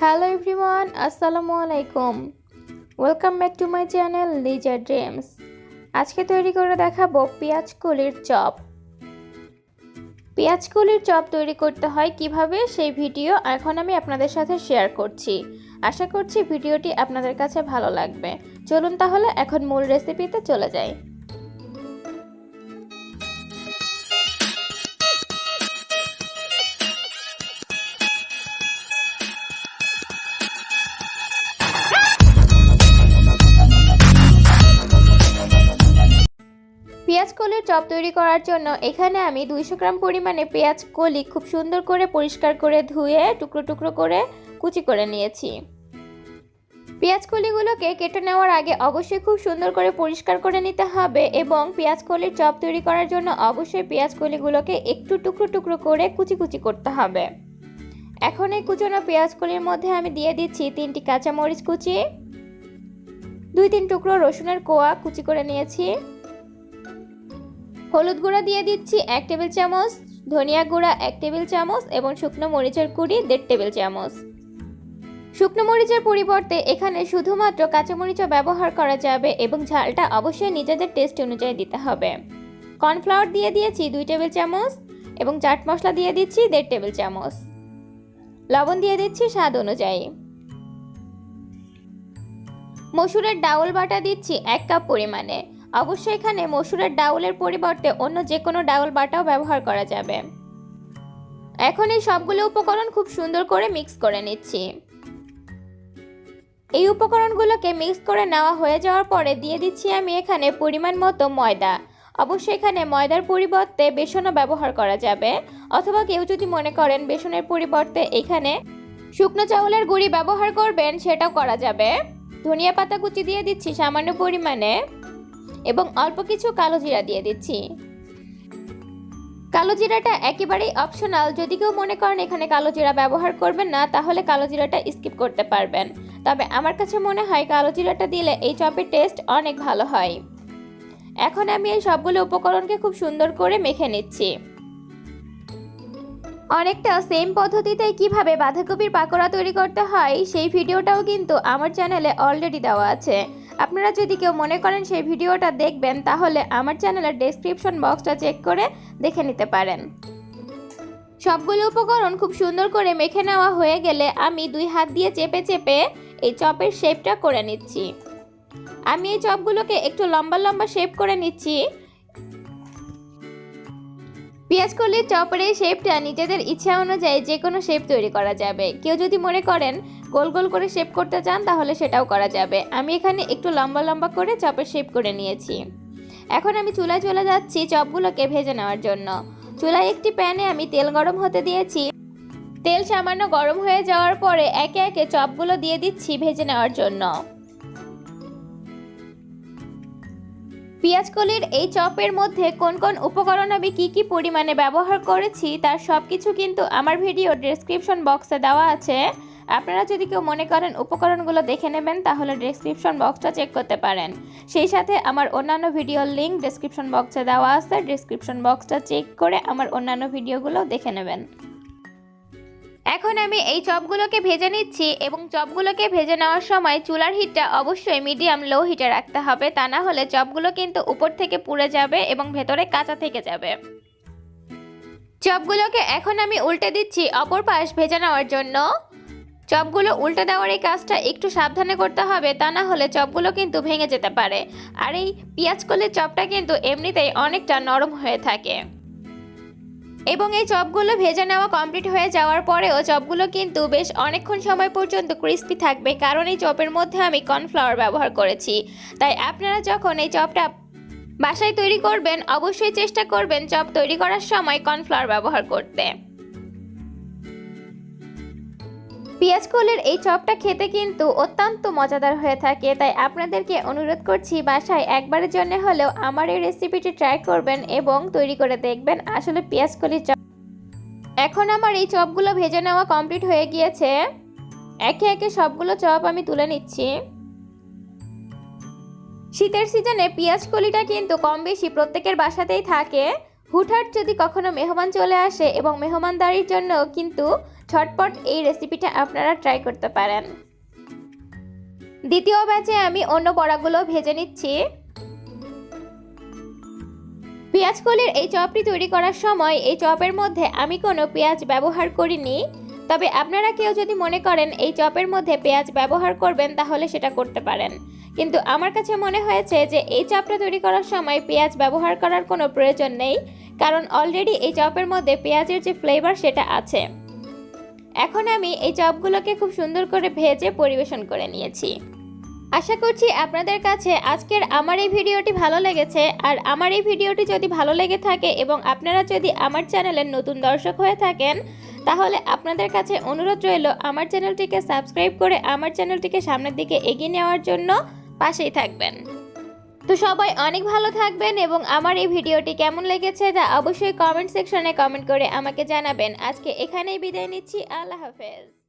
Hello everyone, Assalamu alaikum. Welcome back to my channel Liza Dreams. আজকে তৈরি করে দেখাবো পেঁয়াজ কলির চপ। পেঁয়াজ কলির চপ তৈরি করতে হয় কিভাবে সেই ভিডিও এখন আমি আপনাদের সাথে শেয়ার করছি। আশা করছি ভিডিওটি আপনাদের কাছে ভালো লাগবে। চলুন তাহলে এখন মূল রেসিপিতে চলে যাই। পেঁয়াজ কলির চপ তৈরি করার জন্য এখানে আমি 200 গ্রাম পরিমাণে পেঁয়াজ কলি খুব সুন্দর করে পরিষ্কার করে ধুয়ে টুকরো টুকরো করে কুচি করে নিয়েছি। পেঁয়াজ কলিগুলোকে কেটে নেওয়ার আগে অবশ্যই খুব সুন্দর করে পরিষ্কার করে নিতে হবে এবং পেঁয়াজ কলির চপ তৈরি করার জন্য অবশ্যই পেঁয়াজ কলিগুলোকে একটু টুকরো টুকরো করে কুচি কুচি করতে হবে। এখন এই কুচনো পেঁয়াজ কলির মধ্যে আমি দিয়ে দিচ্ছি 3টি কাঁচামরিচ কুচি, 2-3 টুকরো রসুনের কোয়া কুচি করে নিয়েছি। হলুদ গুঁড়া দিয়ে দিচ্ছি 1 টেবিল চামচ, ধনিয়া গুঁড়া 1 টেবিল চামচ এবং শুকনো মরিচের গুঁড়ি 1.5 টেবিল চামচ। শুকনো মরিচের পরিবর্তে এখানে শুধুমাত্র কাঁচামরিচও ব্যবহার করা যাবে এবং ঝালটা অবশ্যই নিজেদের টেস্ট অনুযায়ী দিতে হবে। কর্নফ্লাওয়ার দিয়ে দিয়েছি 2 টেবিল চামচ এবং চাট মশলা দিয়ে দিচ্ছি 1.5 টেবিল চামচ। লবণ দিয়ে দিচ্ছি স্বাদ অনুযায়ী। মসুরের ডাউল বাটা দিচ্ছি 1 কাপ পরিমাণে। অবশ্যই এখানে মসুরের ডাউলের পরিবর্তে অন্য যে কোনো ডাউল বাটাও ব্যবহার করা যাবে। এখন এই সবগুলো উপকরণ খুব সুন্দর করে মিক্স করে নিচ্ছি। এই উপকরণগুলোকে মিক্স করে নেওয়া হয়ে যাওয়ার পরে দিয়ে দিচ্ছি আমি এখানে পরিমাণ মতো ময়দা। অবশ্যই এখানে ময়দার পরিবর্তে বেসনও ব্যবহার করা যাবে, অথবা কেউ যদি মনে করেন বেসনের পরিবর্তে এখানে শুকনো চাউলের গুঁড়ি ব্যবহার করবেন সেটাও করা যাবে। ধনিয়া পাতা কুচি দিয়ে দিচ্ছি সামান্য পরিমাণে এবং অল্প কিছু কালো জিরা দিয়ে দিচ্ছি। কালো জিরাটা একেবারেই অপশনাল, যদি কেউ মনে করেন এখানে কালো জিরা ব্যবহার করবেন না তাহলে কালো জিরাটা স্কিপ করতে পারবেন। তবে আমার কাছে মনে হয় কালো জিরাটা দিলে এই চপের টেস্ট অনেক ভালো হয়। এখন আমি এই সবগুলো উপকরণকে খুব সুন্দর করে মেখে নিচ্ছি। অনেকটা সেম পদ্ধতিতেই কিভাবে বাঁধাকপির পাকোড়া তৈরি করতে হয় সেই ভিডিওটাও কিন্তু আমার চ্যানেলে অলরেডি দেওয়া আছে। আপনারা যদি কেউ মনে করেন সেই ভিডিওটা দেখবেন তাহলে আমার চ্যানেলের ডেসক্রিপশন বক্সটা চেক করে দেখে নিতে পারেন। সবগুলো উপকরণ খুব সুন্দর করে মেখে নেওয়া হয়ে গেলে আমি 2 হাত দিয়ে চেপে চেপে এই চপের শেপটা করে নিচ্ছি। আমি এই চপগুলোকে একটু লম্বা লম্বা শেপ করে নিচ্ছি। পেঁয়াজ কলির চপের এই শেপটা নিজেদের ইচ্ছা অনুযায়ী যে কোনো শেপ তৈরি করা যাবে। কেউ যদি মনে করেন গোল গোল করে শেপ করতে চান তাহলে সেটাও করা যাবে। আমি এখানে একটু লম্বা লম্বা করে চপের শেপ করে নিয়েছি। এখন আমি চুলায় চলে যাচ্ছি চপগুলোকে ভেজে নেওয়ার জন্য। চুলায় একটি প্যানে আমি তেল গরম হতে দিয়েছি। তেল সামান্য গরম হয়ে যাওয়ার পরে একে একে চপগুলো দিয়ে দিচ্ছি ভেজে নেওয়ার জন্য। পেঁয়াজ কলির এই চপের মধ্যে কোন কোন উপকরণ আমি কি পরিমাণে ব্যবহার করেছি তার সবকিছু কিন্তু আমার ভিডিও ডেসক্রিপশন বক্সে দেওয়া আছে। আপনারা যদি কেউ মনে করেন উপকরণগুলো দেখে নেবেন তাহলে ডেসক্রিপশন বক্সটা চেক করতে পারেন। সেই সাথে আমার অন্যান্য ভিডিওর লিংক ডেসক্রিপশন বক্সে দেওয়া আছে, ডেসক্রিপশন বক্সটা চেক করে আমার অন্যান্য ভিডিওগুলো দেখে নেবেন। এখন আমি এই চপগুলোকে ভেজে নিচ্ছি এবং চপগুলোকে ভেজে নেওয়ার সময় চুলার হিটটা অবশ্যই মিডিয়াম লো হিটে রাখতে হবে, তা না হলে চপগুলো কিন্তু উপর থেকে পুড়ে যাবে এবং ভেতরে কাঁচা থেকে যাবে। চপগুলোকে এখন আমি উল্টে দিচ্ছি অপর পাশ ভেজে নেওয়ার জন্য। চপগুলো উল্টে দেওয়ার এই কাজটা একটু সাবধানে করতে হবে, তা না হলে চপগুলো কিন্তু ভেঙে যেতে পারে। আর এই পেঁয়াজ কলির চপটা কিন্তু এমনিতেই অনেকটা নরম হয়ে থাকে। এবং এই চপগুলো ভেজে নেওয়া কমপ্লিট হয়ে যাওয়ার পরেও চপগুলো কিন্তু বেশ অনেকক্ষণ সময় পর্যন্ত ক্রিস্পি থাকবে, কারণ এই চপের মধ্যে আমি কর্নফ্লাওয়ার ব্যবহার করেছি। তাই আপনারা যখন এই চপটা বাসায় তৈরি করবেন অবশ্যই চেষ্টা করবেন চপ তৈরি করার সময় কর্নফ্লাওয়ার ব্যবহার করতে। পেঁয়াজ কলির এই চপটা খেতে কিন্তু অত্যন্ত মজাদার হয়ে থাকে, তাই আপনাদেরকে অনুরোধ করছি বাসায় একবারের জন্য হলেও আমার এই রেসিপিটি ট্রাই করবেন এবং তৈরি করে দেখবেন আসলে পেঁয়াজ কলির চপ। এখন আমার এই চপগুলো ভেজে নেওয়া কমপ্লিট হয়ে গিয়েছে। একে একে সবগুলো চপ আমি তুলে নিচ্ছি। শীতের সিজনে পেঁয়াজ কলিটা কিন্তু কম বেশি প্রত্যেকের বাসাতেই থাকে। হুটহাট যদি কখনো মেহমান চলে আসে এবং মেহমানদারির জন্য কিন্তু ঝটপট এই রেসিপিটা আপনারা ট্রাই করতে পারেন। দ্বিতীয় ব্যাচে আমি অন্য বড়াগুলো ভেজে নিচ্ছি। পেঁয়াজকলির এই চপটি তৈরি করার সময় এই চপের মধ্যে আমি কোনো পেঁয়াজ ব্যবহার করিনি। তবে আপনারা কেউ যদি মনে করেন এই চপের মধ্যে পেঁয়াজ ব্যবহার করবেন তাহলে সেটা করতে পারেন, কিন্তু আমার কাছে মনে হয়েছে যে এই চপটা তৈরি করার সময় পেঁয়াজ ব্যবহার করার কোনো প্রয়োজন নেই, কারণ অলরেডি এই চপের মধ্যে পেঁয়াজের যে ফ্লেভার সেটা আছে। এখন আমি এই চপগুলোকে খুব সুন্দর করে ভেজে পরিবেশন করে নিয়েছি। আশা করছি আপনাদের কাছে আজকের আমার এই ভিডিওটি ভালো লেগেছে। আর আমার এই ভিডিওটি যদি ভালো লেগে থাকে এবং আপনারা যদি আমার চ্যানেলের নতুন দর্শক হয়ে থাকেন, তাহলে আপনাদের কাছে অনুরোধ রইল আমার চ্যানেলটিকে সাবস্ক্রাইব করে আমার চ্যানেলটিকে সামনের দিকে এগিয়ে নেওয়ার জন্য পাশেই থাকবেন। তো সবাই অনেক ভালো থাকবেন এবং আমার এই ভিডিওটি কেমন লেগেছে তা অবশ্যই কমেন্ট সেকশনে কমেন্ট করে আমাকে জানাবেন। আজকে এখানেই বিদায় নিচ্ছি। আল্লাহ হাফেজ।